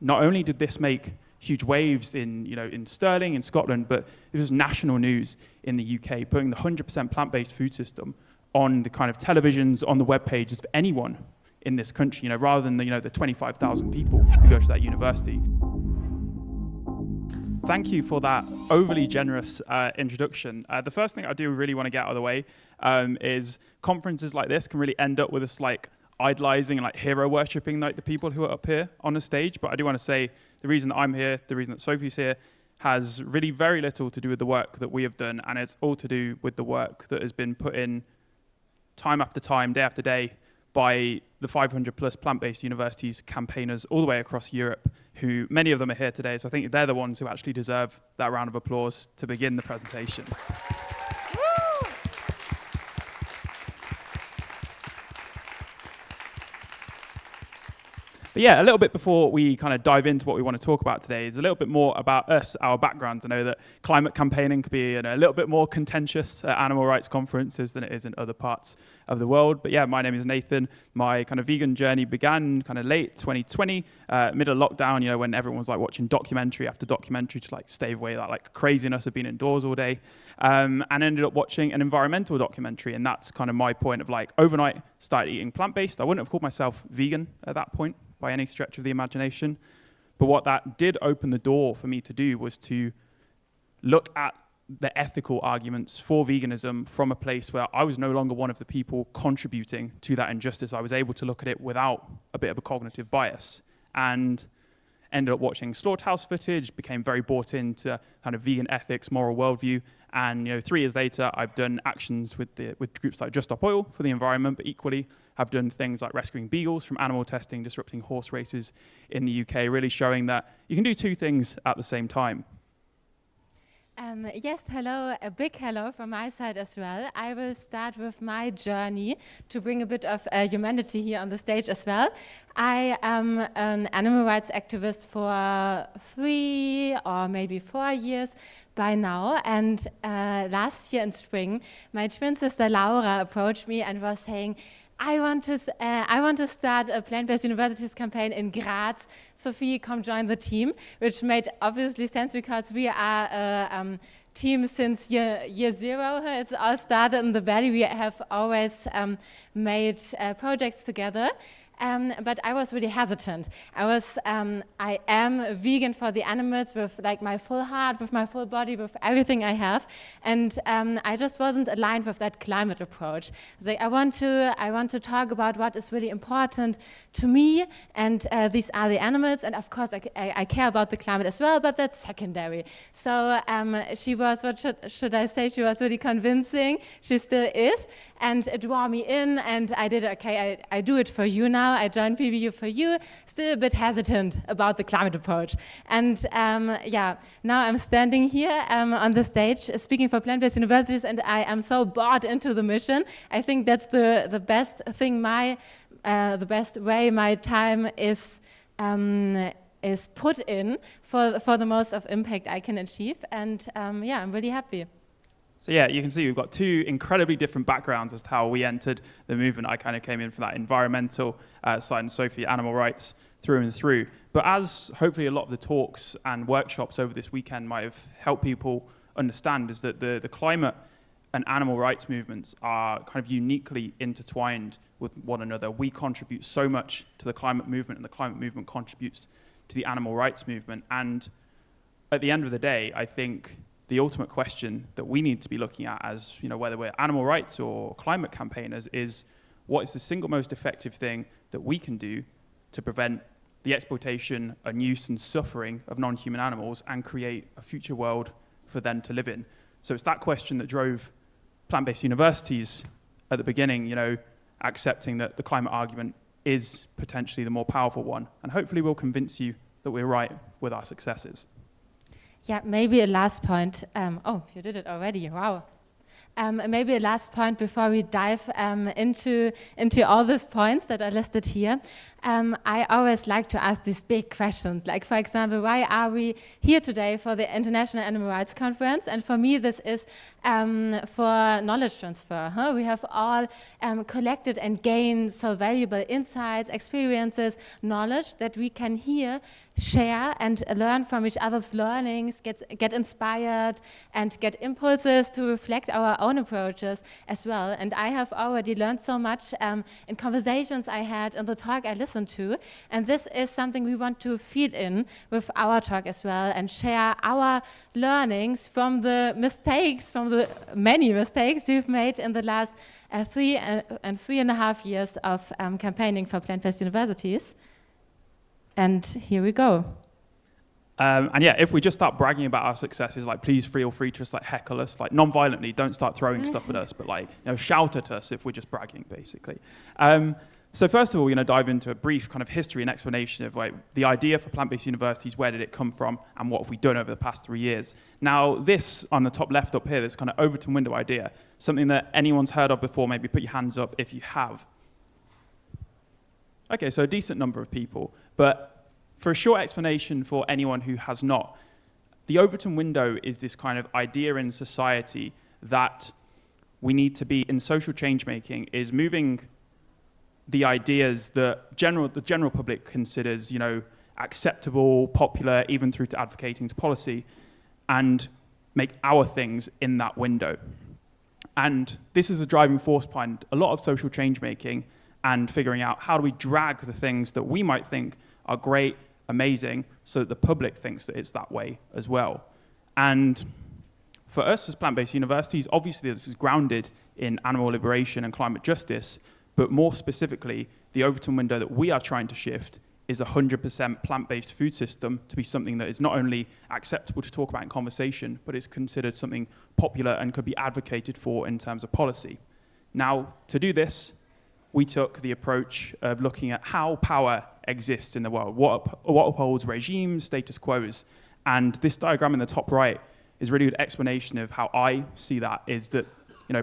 Not only did this make huge waves in Stirling, in Scotland, but it was national news in the UK, putting the 100% plant-based food system on the kind of televisions, on the web pages of anyone in this country, rather than the 25,000 people who go to that university. Thank you for that overly generous introduction. The first thing I do really want to get out of the way is conferences like this can really end up with us idolizing and hero worshipping the people who are up here on the stage. But I do want to say the reason that I'm here, the reason that Sophie's here, has really very little to do with the work that we have done, and it's all to do with the work that has been put in time after time, day after day, by the 500 plus plant-based universities campaigners all the way across Europe, who many of them are here today. So I think they're the ones who actually deserve that round of applause to begin the presentation. But yeah, a little bit before we kind of dive into what we want to talk about today is a little bit more about us, our backgrounds. I know that climate campaigning could be a little bit more contentious at animal rights conferences than it is in other parts of the world. But yeah, my name is Nathan. My kind of vegan journey began kind of late 2020, middle of lockdown, when everyone was watching documentary after documentary to stave away that craziness of being indoors all day, and ended up watching an environmental documentary. And that's kind of my point of overnight started eating plant-based. I wouldn't have called myself vegan at that point by any stretch of the imagination. But what that did open the door for me to do was to look at the ethical arguments for veganism from a place where I was no longer one of the people contributing to that injustice. I was able to look at it without a bit of a cognitive bias, and ended up watching slaughterhouse footage, became very bought into kind of vegan ethics, moral worldview. And 3 years later, I've done actions with groups like Just Stop Oil for the environment, but equally have done things like rescuing beagles from animal testing, disrupting horse races in the UK, really showing that you can do 2 things at the same time. Yes, hello, a big hello from my side as well. I will start with my journey to bring a bit of humanity here on the stage as well. I am an animal rights activist for 3 or maybe 4 years by now, and last year in spring, my twin sister Laura approached me and was saying, I want to start a plant-based universities campaign in Graz. Sophie, come join the team, which made obviously sense because we are a team since year 0. It's all started in the valley. We have always made projects together. But I was really hesitant. I am a vegan for the animals with my full heart, with my full body, with everything I have, and I just wasn't aligned with that climate approach. I want to talk about what is really important to me, and these are the animals, and of course I care about the climate as well, but that's secondary. So she was, what should I say? She was really convincing. She still is, and it drew me in, and I did okay. I do it for you now. I joined PBU for you, still a bit hesitant about the climate approach. And now I'm standing here on the stage speaking for plant-based universities, and I am so bought into the mission. I think that's the best thing, the best way my time is put in for the most of impact I can achieve. And I'm really happy. So yeah, you can see we've got 2 incredibly different backgrounds as to how we entered the movement. I kind of came in from that environmental side, and Sophie, animal rights through and through. But as hopefully a lot of the talks and workshops over this weekend might have helped people understand, is that the climate and animal rights movements are kind of uniquely intertwined with one another. We contribute so much to the climate movement, and the climate movement contributes to the animal rights movement. And at the end of the day, I think the ultimate question that we need to be looking at as, whether we're animal rights or climate campaigners, is what is the single most effective thing that we can do to prevent the exploitation, abuse, and suffering of non-human animals and create a future world for them to live in. So it's that question that drove plant-based universities at the beginning, accepting that the climate argument is potentially the more powerful one. And hopefully we'll convince you that we're right with our successes. Yeah, maybe a last point. Oh, you did it already. Wow. Maybe a last point before we dive into all these points that are listed here. I always like to ask these big questions, like, for example, why are we here today for the International Animal Rights Conference? And for me, this is for knowledge transfer. We have all collected and gained so valuable insights, experiences, knowledge that we can here share and learn from each other's learnings, get inspired, and get impulses to reflect our own approaches as well. And I have already learned so much in conversations I had and the talk I listened to. And this is something we want to feed in with our talk as well and share our learnings from the mistakes, from the many mistakes we've made in the last 3.5 years of campaigning for plant-based universities. And here we go. And yeah, if we just start bragging about our successes, like please feel free to just like heckle us, like non-violently, don't start throwing stuff at us, but like, shout at us if we're just bragging, basically. So first of all, dive into a brief kind of history and explanation of like the idea for plant-based universities, where did it come from, and what have we done over the past 3 years. Now, this on the top left up here, this kind of Overton window idea, something that anyone's heard of before, maybe put your hands up if you have. Okay, so a decent number of people, but for a short explanation for anyone who has not, the Overton window is this kind of idea in society that we need to be in social change making, is moving the ideas that the general public considers, acceptable, popular, even through to advocating to policy, and make our things in that window. And this is a driving force behind a lot of social change making and figuring out how do we drag the things that we might think are great, amazing, so that the public thinks that it's that way as well. And for us as plant-based universities, obviously this is grounded in animal liberation and climate justice, but more specifically, the Overton window that we are trying to shift is a 100% plant-based food system to be something that is not only acceptable to talk about in conversation, but is considered something popular and could be advocated for in terms of policy. Now, to do this, we took the approach of looking at how power exists in the world, what upholds regimes, status quos. And this diagram in the top right is really an explanation of how I see that, is that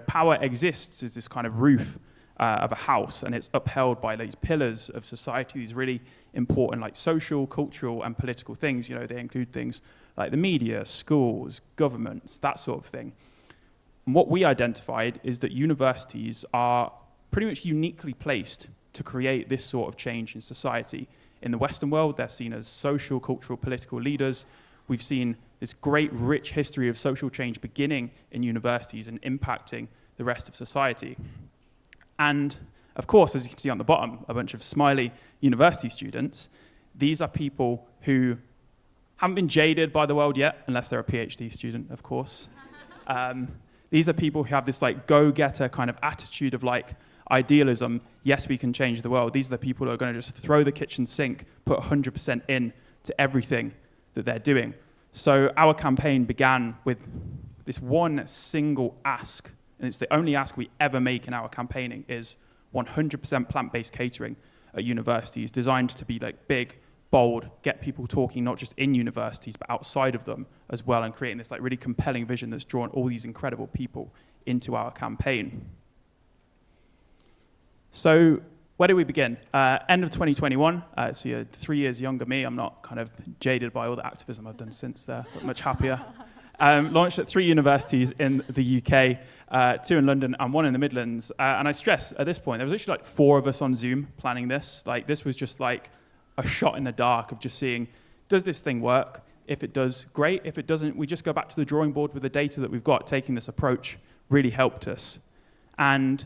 power exists as this kind of roof of a house, and it's upheld by these pillars of society, these really important like social, cultural, and political things. They include things like the media, schools, governments, that sort of thing. And what we identified is that universities are pretty much uniquely placed to create this sort of change in society. In the Western world, they're seen as social, cultural, political leaders. We've seen this great, rich history of social change beginning in universities and impacting the rest of society. And of course, as you can see on the bottom, a bunch of smiley university students. These are people who haven't been jaded by the world yet, unless they're a PhD student, of course. These are people who have this like go-getter kind of attitude of like idealism. Yes, we can change the world. These are the people who are going to just throw the kitchen sink, put 100% in to everything that they're doing. So our campaign began with this one single ask, and it's the only ask we ever make in our campaigning, is 100% plant-based catering at universities, designed to be like big, bold, get people talking not just in universities but outside of them as well, and creating this like really compelling vision that's drawn all these incredible people into our campaign. So where do we begin? End of 2021, so you're 3 years younger than me. I'm not kind of jaded by all the activism I've done since there, but much happier. Launched at 3 universities in the UK, 2 in London and 1 in the Midlands. And I stress at this point, there was actually like 4 of us on Zoom planning this. Like this was just like a shot in the dark of just seeing, does this thing work? If it does, great. If it doesn't, we just go back to the drawing board with the data that we've got. Taking this approach really helped us. And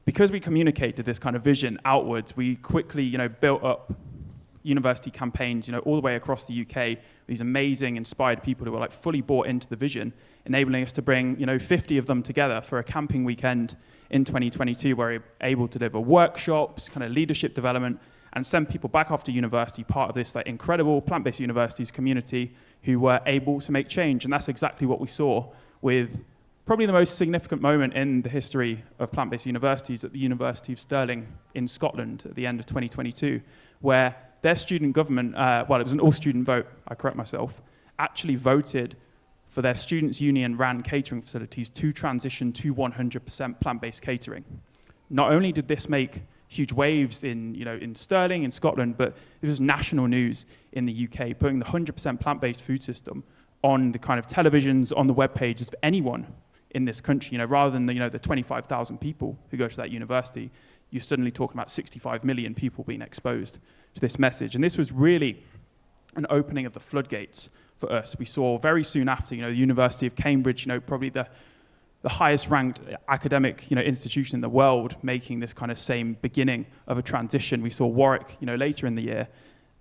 because we communicated this kind of vision outwards, we quickly, built up university campaigns, all the way across the UK, these amazing, inspired people who were like fully bought into the vision, enabling us to bring, 50 of them together for a camping weekend in 2022, where we were able to deliver workshops, kind of leadership development, and send people back off to university, part of this like incredible plant-based universities community who were able to make change. And that's exactly what we saw with probably the most significant moment in the history of plant-based universities at the University of Stirling in Scotland at the end of 2022, where their student government, it was an all-student vote, I correct myself, actually voted for their students' union-ran catering facilities to transition to 100% plant-based catering. Not only did this make huge waves in Stirling, in Scotland, but it was national news in the UK, putting the 100% plant-based food system on the kind of televisions, on the web pages of anyone in this country. Rather than the 25,000 people who go to that university, you're suddenly talking about 65 million people being exposed to this message. And this was really an opening of the floodgates for us. We saw very soon after, the University of Cambridge, probably the highest ranked academic, institution in the world, making this kind of same beginning of a transition. We saw Warwick, later in the year.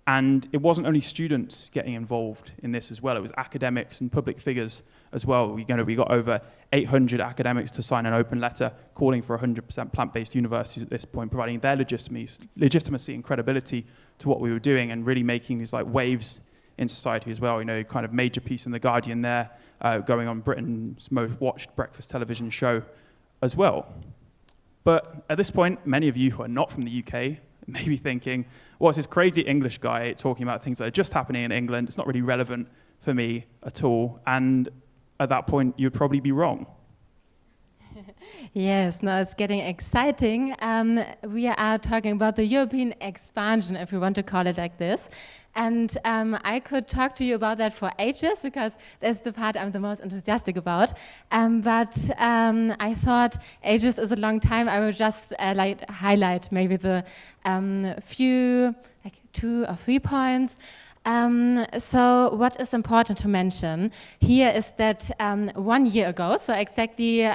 And it wasn't only students getting involved in this as well, it was academics and public figures as well. We got over 800 academics to sign an open letter calling for 100% plant-based universities at this point, providing their legitimacy and credibility to what we were doing, and really making these waves in society as well. Kind of major piece in The Guardian there, going on Britain's most watched breakfast television show as well. But at this point, many of you who are not from the UK may be thinking, what's this crazy English guy talking about things that are just happening in England? It's not really relevant for me at all. And at that point, you'd probably be wrong. Yes, now it's getting exciting. We are talking about the European expansion, if we want to call it like this. And I could talk to you about that for ages, because that's the part I'm the most enthusiastic about. But I thought ages is a long time. I will just highlight maybe the few, 2 or 3 points. So what is important to mention here is that 1 year ago, so exactly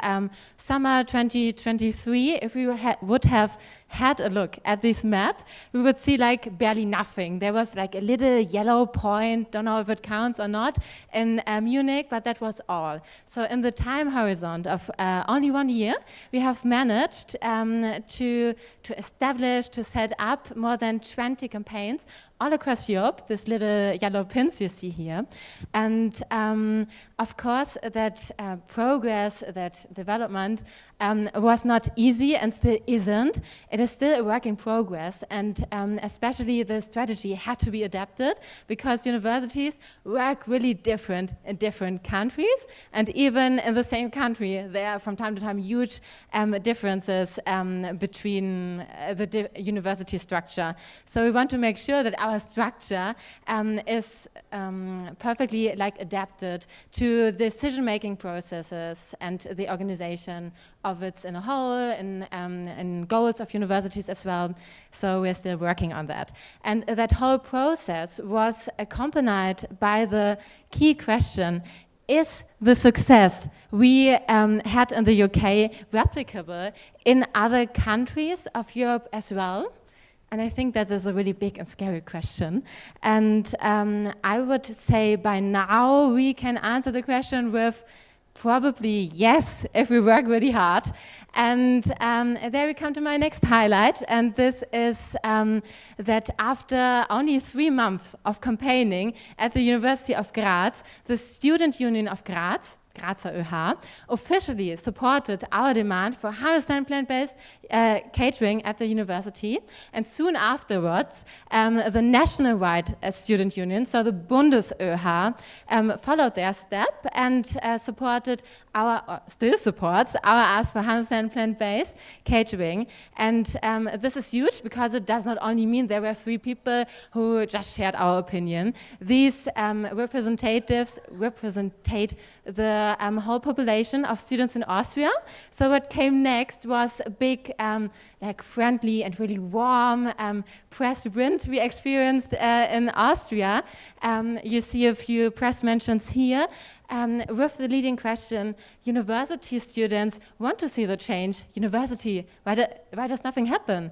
summer 2023, if we would have had a look at this map, we would see barely nothing. There was a little yellow point, don't know if it counts or not, in Munich, but that was all. So in the time horizon of only 1 year, we have managed to establish, to set up more than 20 campaigns all across Europe, these little yellow pins you see here. And of course, that progress, that development was not easy and still isn't. It is still a work in progress, and especially the strategy had to be adapted, because universities work really different in different countries, and even in the same country, there are from time to time huge differences between the university structure. So we want to make sure that our structure is perfectly adapted to decision-making processes and the organization of it in a whole, in goals of universities as well. So we're still working on that. And that whole process was accompanied by the key question: is the success we had in the UK replicable in other countries of Europe as well? And I think that is a really big and scary question. And I would say by now we can answer the question with probably yes, if we work really hard. And there we come to my next highlight, and this is that after only 3 months of campaigning at the University of Graz, the Student Union of Graz, Grazer ÖH, officially supported our demand for 100% plant-based catering at the university. And soon afterwards, the national-wide student union, so the Bundes-ÖH, followed their step and still supports our ask for 100% plant-based catering. And this is huge, because it does not only mean there were 3 people who just shared our opinion. These representatives representate the whole population of students in Austria. So what came next was a big, friendly and really warm press wind we experienced in Austria. You see a few press mentions here with the leading question: university students want to see the change. University, why does nothing happen?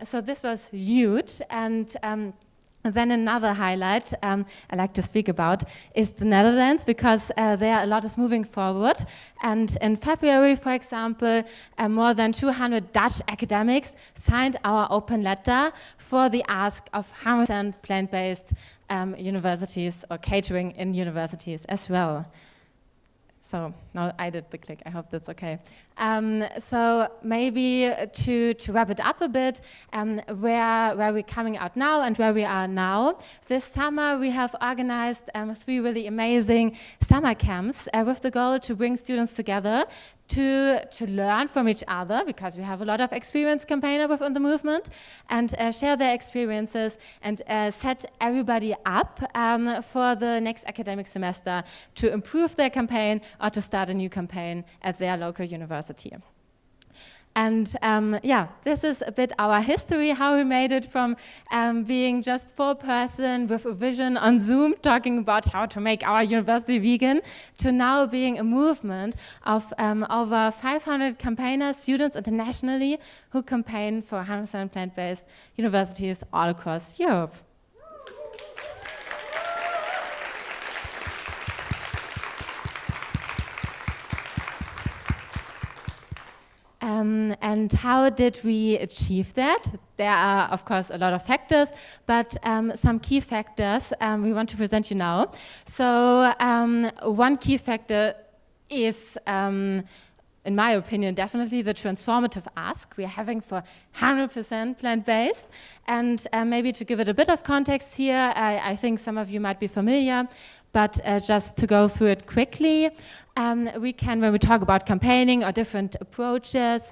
So this was huge. And then another highlight I like to speak about is the Netherlands, because there a lot is moving forward. And in February, for example, more than 200 Dutch academics signed our open letter for the ask of 100% plant-based universities, or catering in universities as well. So now I did the click, I hope that's okay. So maybe to wrap it up a bit, where we're coming out now and where we are now. This summer we have organized 3 really amazing summer camps with the goal to bring students together to learn from each other, because we have a lot of experienced campaigners within the movement, and share their experiences and set everybody up for the next academic semester to improve their campaign or to start a new campaign at their local university. And this is a bit our history, how we made it from being just 4 person with a vision on Zoom talking about how to make our university vegan to now being a movement of over 500 campaigners, students internationally who campaign for 100% plant-based universities all across Europe. And how did we achieve that? There are, of course, a lot of factors, but some key factors we want to present you now. So one key factor is, in my opinion, definitely the transformative ask we are having for 100% plant-based. And maybe to give it a bit of context here, I think some of you might be familiar, but just to go through it quickly, we can, when we talk about campaigning or different approaches,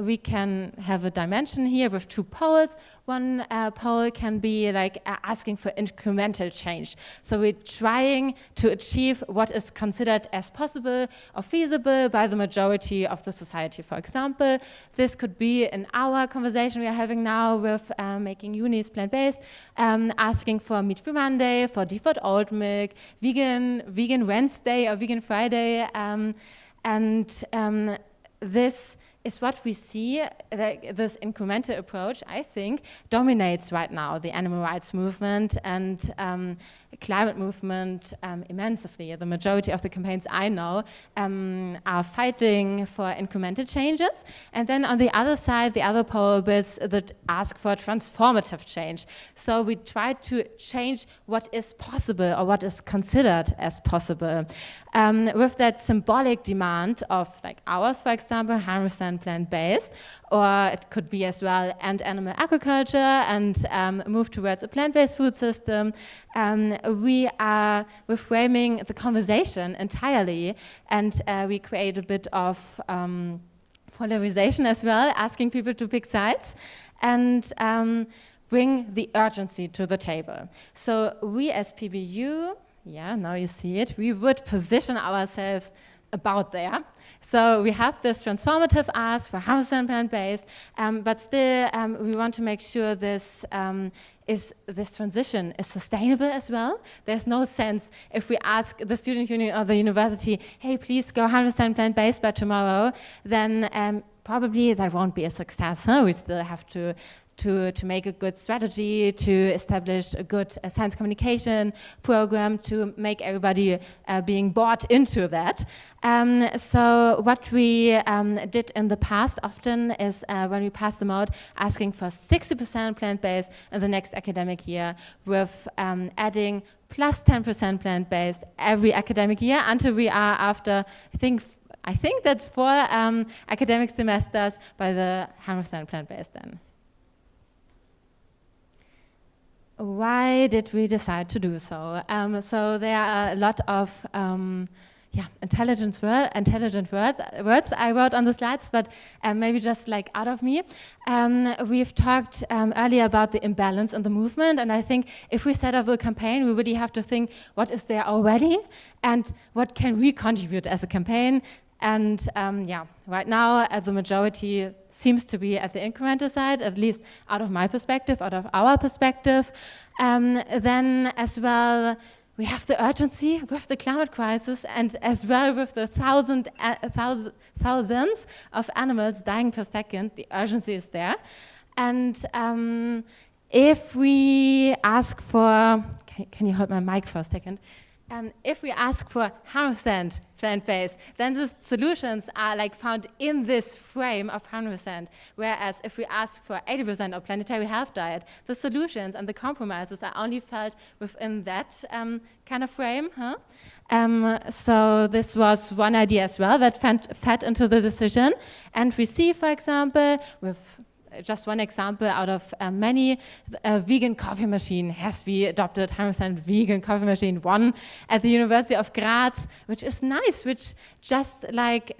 we can have a dimension here with 2 poles. One pole can be like asking for incremental change. So we're trying to achieve what is considered as possible or feasible by the majority of the society. For example, this could be in our conversation we are having now with making unis plant-based, asking for meat-free Monday, for default oat milk, vegan Wednesday or vegan Friday, this is what we see, this incremental approach, I think, dominates right now the animal rights movement and climate movement immensely. The majority of the campaigns I know are fighting for incremental changes. And then on the other side, the other pole builds that ask for transformative change. So we try to change what is possible or what is considered as possible. With that symbolic demand of like ours, for example, 100% plant-based, or it could be as well end animal agriculture and move towards a plant-based food system. We're framing the conversation entirely, and we create a bit of polarization as well, asking people to pick sides and bring the urgency to the table. So we as PBU, now you see it, we would position ourselves about there. So we have this transformative ask for 100% plant-based, but still we want to make sure this transition is sustainable as well. There's no sense if we ask the student union or the university, hey, please go 100% plant-based by tomorrow, then probably that won't be a success. Huh? We still have to make a good strategy, to establish a good science communication program, to make everybody being bought into that. So what we did in the past often is when we passed them out, asking for 60% plant-based in the next academic year, with adding plus 10% plant-based every academic year until we are after, I think that's 4 academic semesters by the 100% plant-based then. Why did we decide to do so? So there are a lot of intelligent words I wrote on the slides, but maybe just like out of me. We've talked earlier about the imbalance in the movement, and I think if we set up a campaign, we really have to think what is there already and what can we contribute as a campaign. And right now the majority seems to be at the incremental side, at least out of my perspective, out of our perspective. Then as well, we have the urgency with the climate crisis, and as well with the thousands of animals dying per second, the urgency is there. And if we ask for, can you hold my mic for a second? If we ask for 100% plant-based, then the solutions are like found in this frame of 100%. Whereas if we ask for 80% of planetary health diet, the solutions and the compromises are only felt within that kind of frame. So this was one idea as well that fed into the decision. And we see, for example, with just one example out of many, a vegan coffee machine has been adopted, 100% vegan coffee machine, one at the University of Graz, which is nice, which just like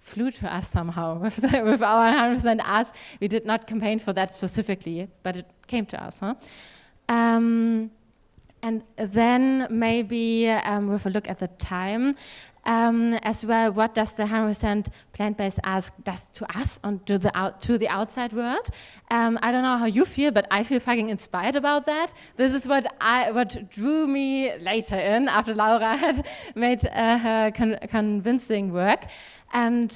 flew to us somehow with our 100% ask. We did not campaign for that specifically, but it came to us. And then maybe with a look at the time, as well, what does the 100% plant-based ask does to us and to the outside world. I don't know how you feel, but I feel fucking inspired about that. This is what drew me later in, after Laura had made her convincing work. And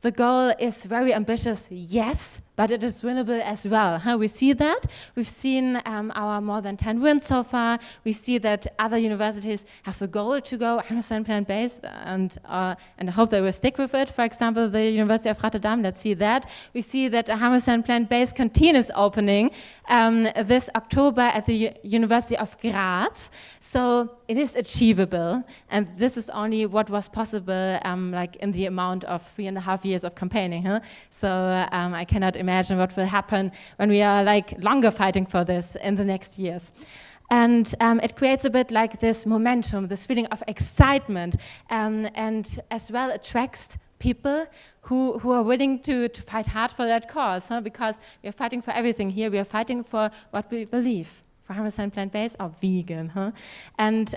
the goal is very ambitious, yes, but it is winnable as well. We see that. We've seen our more than 10 wins so far. We see that other universities have the goal to go 100% plant-based, and I hope they will stick with it. For example, the University of Rotterdam, let's see that. We see that a 100% plant-based canteen is opening this October at the University of Graz. So it is achievable, and this is only what was possible like in the amount of 3.5 years of campaigning. So I cannot imagine what will happen when we are like longer fighting for this in the next years. And it creates a bit like this momentum, this feeling of excitement, and as well attracts people who are willing to fight hard for that cause, because we are fighting for everything here. We are fighting for what we believe, for 100% plant-based or vegan. And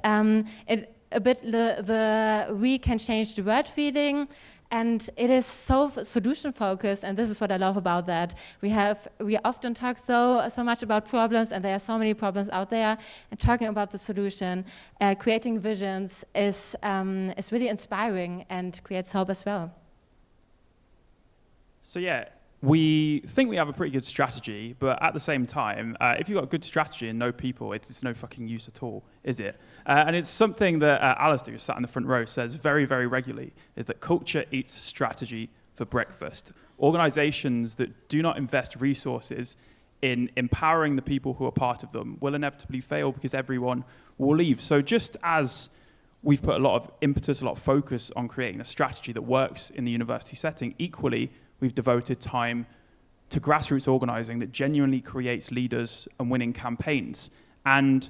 it a bit the we can change the world feeling. And it is so solution focused, and this is what I love about that. We often talk so much about problems, and there are so many problems out there. And talking about the solution, creating visions is really inspiring and creates hope as well. So yeah, we think we have a pretty good strategy, but at the same time, if you've got a good strategy and no people, it's no fucking use at all, is it? And it's something that Alistair, who sat in the front row, says very, very regularly, is that culture eats strategy for breakfast. Organizations that do not invest resources in empowering the people who are part of them will inevitably fail because everyone will leave. So just as we've put a lot of impetus, a lot of focus on creating a strategy that works in the university setting, equally, we've devoted time to grassroots organizing that genuinely creates leaders and winning campaigns. And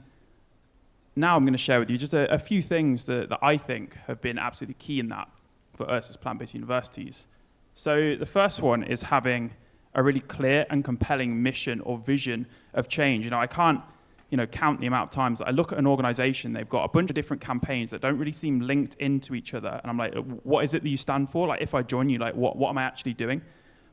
now I'm going to share with you just a few things that I think have been absolutely key in that for us as plant-based universities. So the first one is having a really clear and compelling mission or vision of change. I can't count the amount of times that I look at an organization, they've got a bunch of different campaigns that don't really seem linked into each other. And I'm like, what is it that you stand for? Like, if I join you, like, what am I actually doing?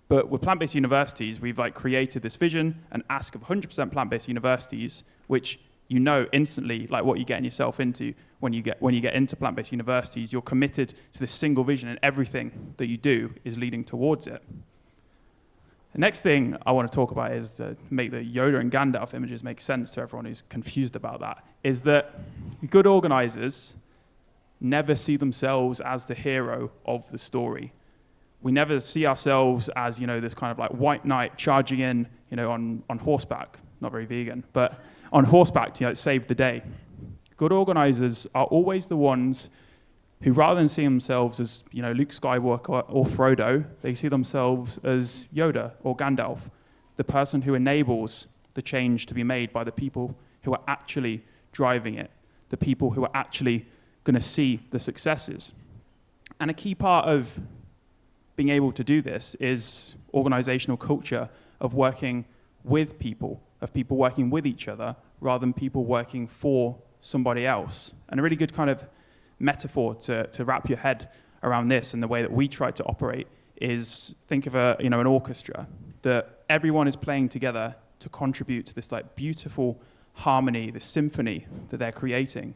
But with plant-based universities, we've created this vision and ask of 100% plant-based universities, which instantly, like what you're getting yourself into when you get into plant-based universities. You're committed to this single vision, and everything that you do is leading towards it. The next thing I want to talk about is to make the Yoda and Gandalf images make sense to everyone who's confused about that, is that good organizers never see themselves as the hero of the story. We never see ourselves as, this kind of like white knight charging in, on horseback, not very vegan, but on horseback to save the day. Good organizers are always the ones who, rather than seeing themselves as Luke Skywalker or Frodo, they see themselves as Yoda or Gandalf, the person who enables the change to be made by the people who are actually driving it, the people who are actually going to see the successes. And a key part of being able to do this is organizational culture of working with people, of people working with each other, rather than people working for somebody else. And a really good kind of metaphor to wrap your head around this and the way that we try to operate is think of an orchestra that everyone is playing together to contribute to this beautiful harmony, this symphony that they're creating.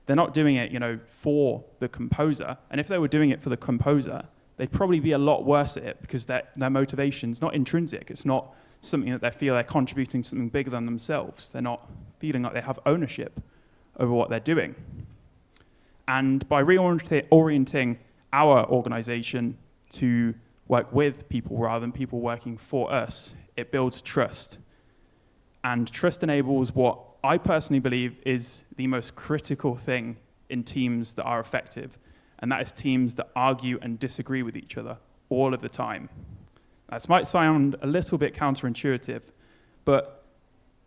They're not doing it, for the composer. And if they were doing it for the composer, they'd probably be a lot worse at it because their motivation's not intrinsic. It's not something that they feel they're contributing to something bigger than themselves. They're not feeling like they have ownership over what they're doing. And by reorienting our organization to work with people rather than people working for us, it builds trust. And trust enables what I personally believe is the most critical thing in teams that are effective, and that is teams that argue and disagree with each other all of the time. This might sound a little bit counterintuitive, but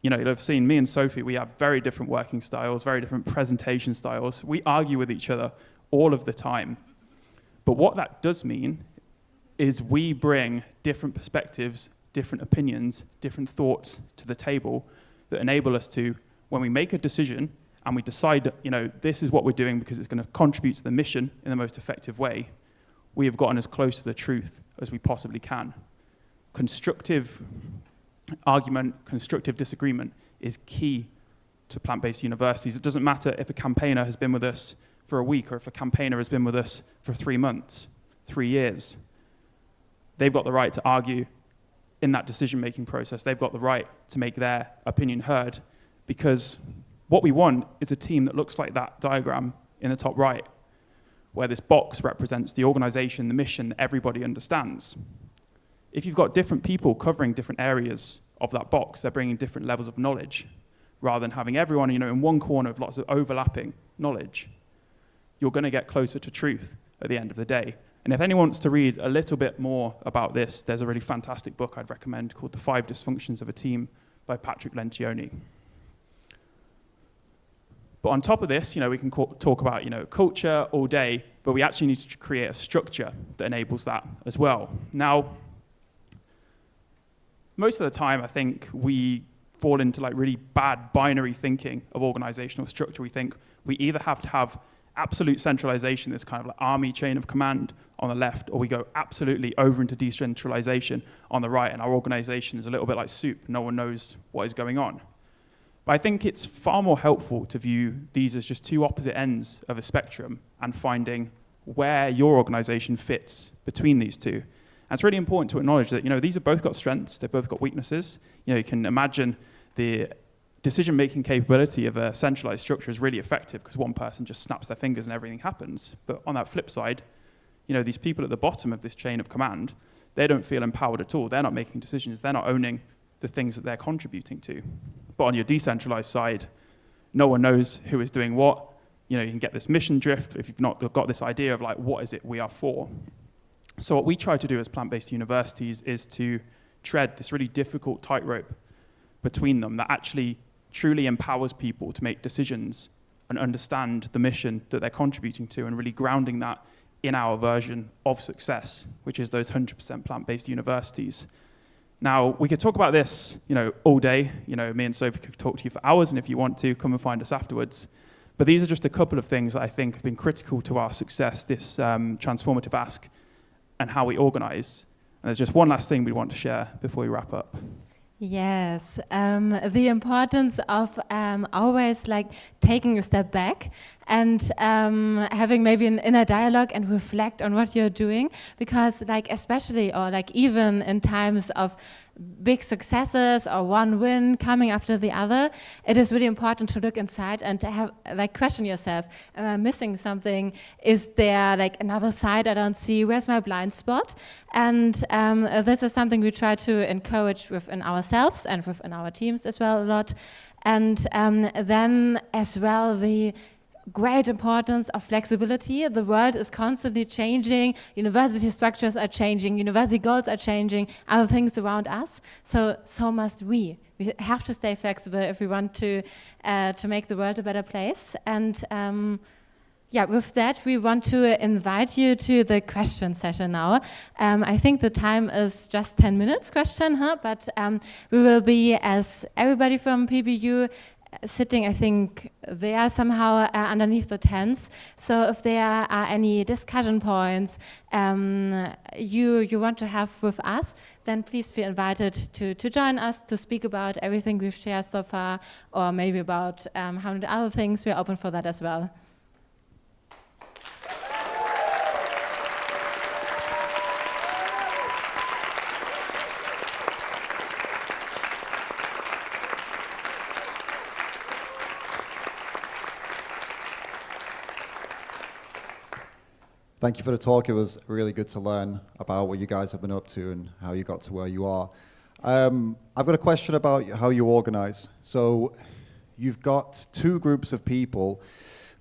you'll have seen me and Sophie, we have very different working styles, very different presentation styles. We argue with each other all of the time. But what that does mean is we bring different perspectives, different opinions, different thoughts to the table that enable us to, when we make a decision and we decide, this is what we're doing because it's going to contribute to the mission in the most effective way, we have gotten as close to the truth as we possibly can. Constructive argument, constructive disagreement is key to plant-based universities. It doesn't matter if a campaigner has been with us for a week or if a campaigner has been with us for 3 months, 3 years. They've got the right to argue in that decision-making process. They've got the right to make their opinion heard, because what we want is a team that looks like that diagram in the top right, where this box represents the organization, the mission that everybody understands. If you've got different people covering different areas of that box, they're bringing different levels of knowledge, rather than having everyone, in one corner of lots of overlapping knowledge. You're going to get closer to truth at the end of the day. And if anyone wants to read a little bit more about this, there's a really fantastic book I'd recommend called The 5 Dysfunctions of a Team by Patrick Lencioni. But on top of this, we can talk about, culture all day, but we actually need to create a structure that enables that as well. Now, most of the time, I think we fall into really bad binary thinking of organizational structure. We think we either have to have absolute centralization, this kind of army chain of command on the left, or we go absolutely over into decentralization on the right, and our organization is a little bit like soup. No one knows what is going on. But I think it's far more helpful to view these as just two opposite ends of a spectrum and finding where your organization fits between these two. And it's really important to acknowledge that, these have both got strengths, they've both got weaknesses. You can imagine the decision-making capability of a centralized structure is really effective because one person just snaps their fingers and everything happens. But on that flip side, these people at the bottom of this chain of command, they don't feel empowered at all. They're not making decisions. They're not owning the things that they're contributing to. But on your decentralized side, no one knows who is doing what. You can get this mission drift if you've not got this idea of what is it we are for. So what we try to do as plant-based universities is to tread this really difficult tightrope between them that actually truly empowers people to make decisions and understand the mission that they're contributing to, and really grounding that in our version of success, which is those 100% plant-based universities. Now, we could talk about this, all day. Me and Sophie could talk to you for hours, and if you want to, come and find us afterwards. But these are just a couple of things that I think have been critical to our success, this transformative ask, and how we organize. And there's just one last thing we want to share before we wrap up. Yes, the importance of always taking a step back and having maybe an inner dialogue and reflect on what you're doing, because especially or even in times of big successes or one win coming after the other, it is really important to look inside and to have question yourself: am I missing something? Is there another side I don't see? Where's my blind spot? And this is something we try to encourage within ourselves and within our teams as well a lot. And then as well the great importance of flexibility. The world is constantly changing. University structures are changing. University goals are changing. Other things around us. So must we. We have to stay flexible if we want to make the world a better place. And with that, we want to invite you to the question session now. I think the time is just 10 minutes question, but we will be, as everybody from PBU, sitting, I think, there somehow underneath the tents. So if there are any discussion points you want to have with us, then please feel invited to join us to speak about everything we've shared so far, or maybe about how many other things. We're open for that as well. Thank you for the talk. It was really good to learn about what you guys have been up to and how you got to where you are. I've got a question about how you organize. So you've got two groups of people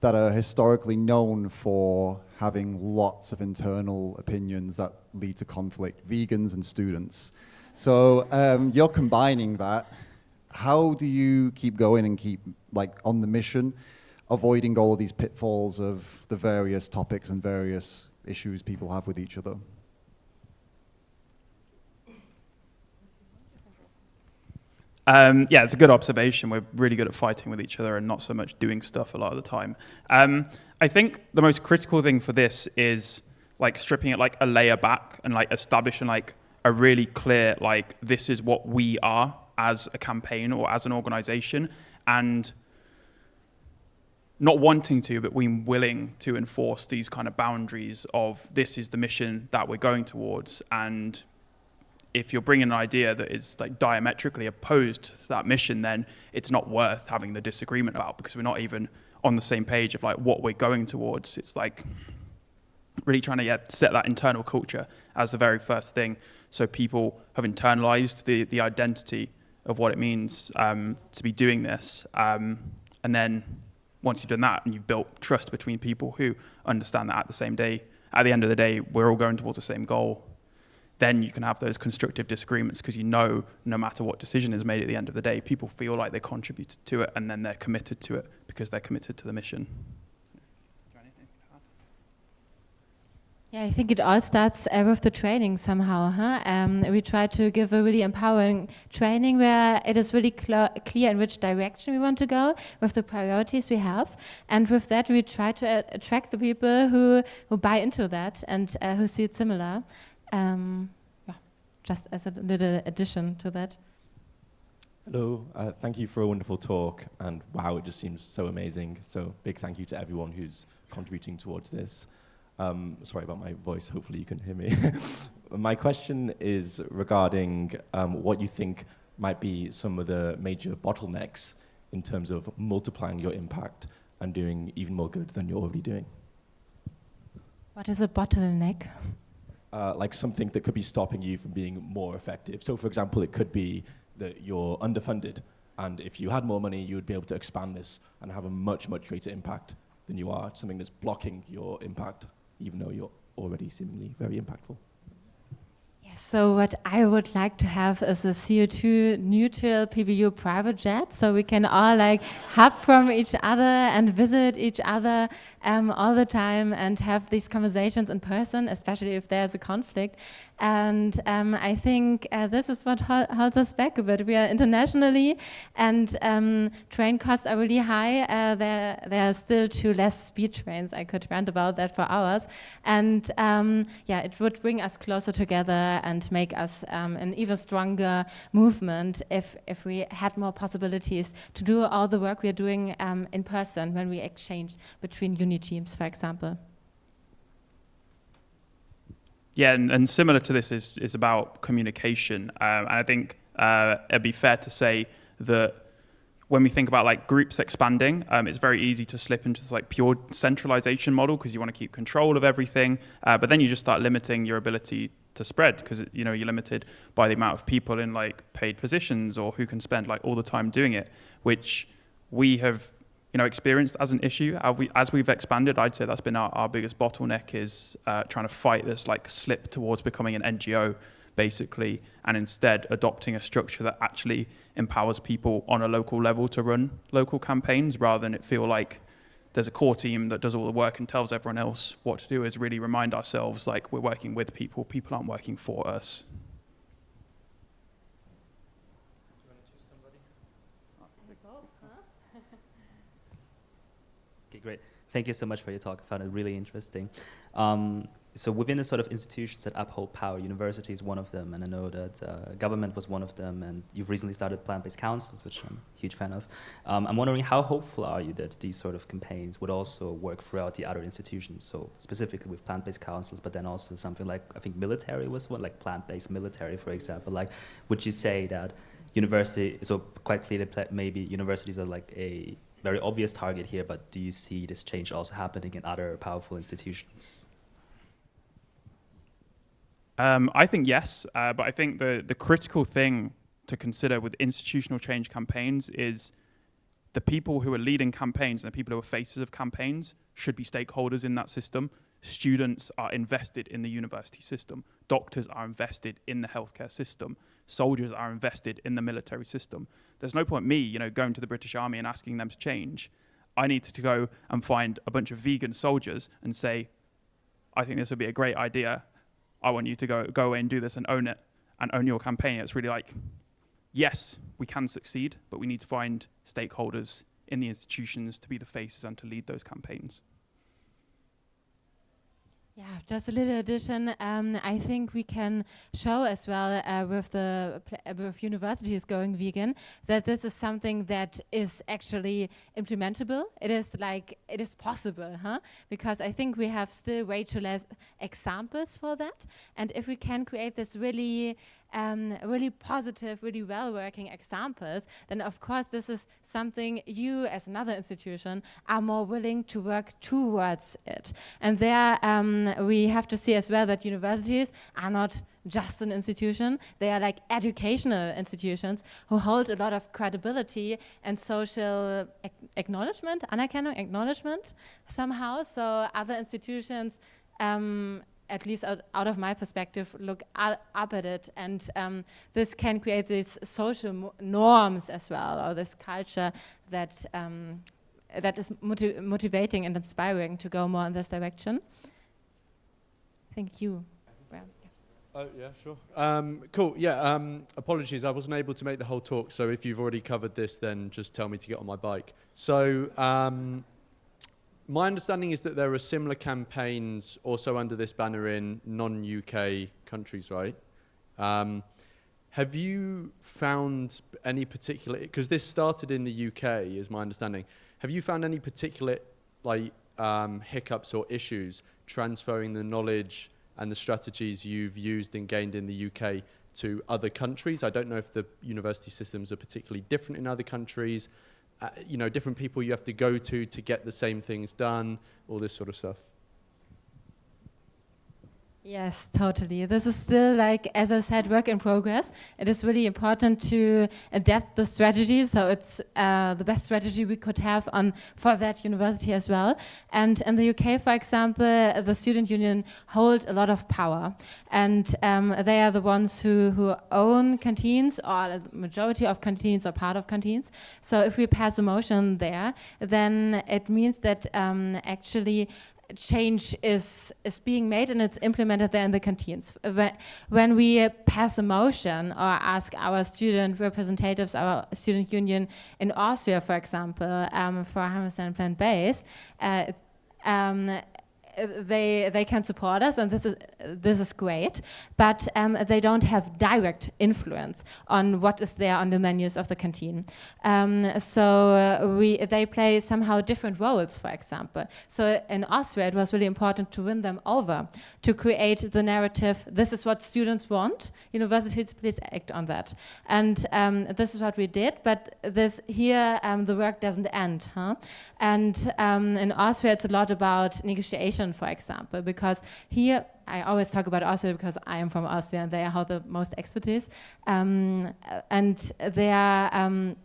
that are historically known for having lots of internal opinions that lead to conflict, vegans and students. So you're combining that. How do you keep going and keep on the mission, avoiding all of these pitfalls of the various topics and various issues people have with each other? Yeah, it's a good observation. We're really good at fighting with each other and not so much doing stuff a lot of the time. I think the most critical thing for this is like stripping it like a layer back and like establishing like a really clear, like, this is what we are as a campaign or as an organization, and not wanting to, but being willing to enforce these kind of boundaries of this is the mission that we're going towards. And if you're bringing an idea that is like diametrically opposed to that mission, then it's not worth having the disagreement about, because we're not even on the same page of like what we're going towards. It's like really trying to set that internal culture as the very first thing, so people have internalized the identity of what it means to be doing this. And then once you've done that and you've built trust between people who understand that at the end of the day, we're all going towards the same goal, then you can have those constructive disagreements, because you know no matter what decision is made at the end of the day, people feel like they contributed to it, and then they're committed to it because they're committed to the mission. Yeah, I think it all starts with the training somehow. We try to give a really empowering training where it is really clear in which direction we want to go with the priorities we have. And with that, we try to attract the people who buy into that and who see it similar. Just as a little addition to that. Hello, thank you for a wonderful talk, and wow, it just seems so amazing. So big thank you to everyone who's contributing towards this. Sorry about my voice, hopefully you can hear me. My question is regarding what you think might be some of the major bottlenecks in terms of multiplying your impact and doing even more good than you're already doing. What is a bottleneck? Like something that could be stopping you from being more effective. So for example, it could be that you're underfunded, and if you had more money, you would be able to expand this and have a much, much greater impact than you are. Something that's blocking your impact, even though you're already seemingly very impactful. Yes, so what I would like to have is a CO2 neutral PBU private jet, so we can all like hop from each other and visit each other all the time and have these conversations in person, especially if there's a conflict. And I think this is what holds us back a bit. We are internationally, and train costs are really high. There are still 2 less speed trains. I could rant about that for hours. And yeah, it would bring us closer together and make us an even stronger movement if we had more possibilities to do all the work we are doing in person when we exchange between uni teams, for example. Yeah, and similar to this is about communication. And I think it'd be fair to say that when we think about like groups expanding, it's very easy to slip into this like pure centralization model, because you want to keep control of everything. But then you just start limiting your ability to spread, because you're limited by the amount of people in like paid positions or who can spend like all the time doing it, which we have experienced as an issue. As we've expanded, I'd say that's been our biggest bottleneck, is trying to fight this like slip towards becoming an NGO, basically, and instead adopting a structure that actually empowers people on a local level to run local campaigns, rather than it feel like there's a core team that does all the work and tells everyone else what to do. Is really remind ourselves like we're working with people aren't working for us. Okay, great. Thank you so much for your talk. I found it really interesting. So within the sort of institutions that uphold power, university is one of them, and I know that government was one of them, and you've recently started plant-based councils, which I'm a huge fan of. I'm wondering, how hopeful are you that these sort of campaigns would also work throughout the other institutions? So specifically with plant-based councils, but then also something like, I think military was one, like plant-based military, for example. Like, would you say that university, so quite clearly maybe universities are like a very obvious target here, but do you see this change also happening in other powerful institutions? I think yes, but I think the critical thing to consider with institutional change campaigns is the people who are leading campaigns and the people who are faces of campaigns should be stakeholders in that system. Students are invested in the university system. Doctors are invested in the healthcare system. Soldiers are invested in the military system. There's no point me, going to the British Army and asking them to change. I need to go and find a bunch of vegan soldiers and say, I think this would be a great idea. I want you to go away and do this and own it and own your campaign. It's really like yes, we can succeed, but we need to find stakeholders in the institutions to be the faces and to lead those campaigns. Yeah, just a little addition. I think we can show as well with universities going vegan that this is something that is actually implementable. It is possible, huh? Because I think we have still way too less examples for that. And if we can create this really positive, really well-working examples, then of course this is something you as another institution are more willing to work towards it. And there we have to see as well that universities are not just an institution. They are like educational institutions who hold a lot of credibility and social acknowledgement, Anerkennung, acknowledgement somehow. So other institutions, at least out of my perspective, look up at it, and this can create these social norms as well, or this culture that that is motivating and inspiring to go more in this direction. Thank you. Oh, yeah, sure. Cool, yeah, apologies, I wasn't able to make the whole talk, so if you've already covered this, then just tell me to get on my bike. So, my understanding is that there are similar campaigns also under this banner in non-UK countries, right? Have you found any particular, because this started in the UK, is my understanding, have you found any particular hiccups or issues transferring the knowledge and the strategies you've used and gained in the UK to other countries? I don't know if the university systems are particularly different in other countries. Different people you have to go to get the same things done, all this sort of stuff. Yes, totally. This is still, like, as I said, work in progress. It is really important to adapt the strategy, so it's the best strategy we could have for that university as well. And in the UK, for example, the student union hold a lot of power, and they are the ones who own canteens, or the majority of canteens or part of canteens. So if we pass a motion there, then it means that actually change is being made and it's implemented there in the canteens. When we pass a motion or ask our student representatives, our student union in Austria, for example, for 100% plant-based, they can support us, and this is great, but they don't have direct influence on what is there on the menus of the canteen. So they play somehow different roles, for example. So in Austria, it was really important to win them over, to create the narrative, this is what students want, universities, please act on that. And this is what we did, but the work doesn't end. And in Austria, it's a lot about negotiation, for example, because here, I always talk about Austria because I am from Austria and they hold the most expertise. And they are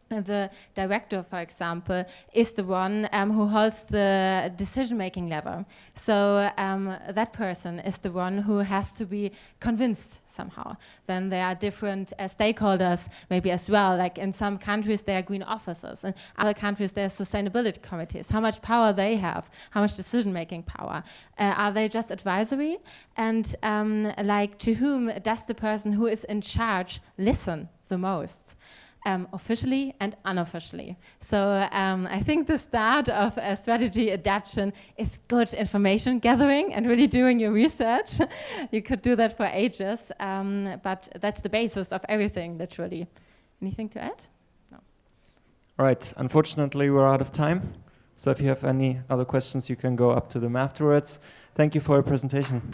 the director, for example, is the one who holds the decision-making lever. So that person is the one who has to be convinced somehow. Then there are different stakeholders maybe as well. Like in some countries, there are green officers. In other countries, there are sustainability committees. How much power they have, how much decision-making power. Are they just advisory? And to whom does the person who is in charge listen the most? Officially and unofficially. So I think the start of a strategy adaptation is good information gathering and really doing your research. You could do that for ages, but that's the basis of everything, literally. Anything to add? No. All right, unfortunately we're out of time. So if you have any other questions, you can go up to them afterwards. Thank you for your presentation.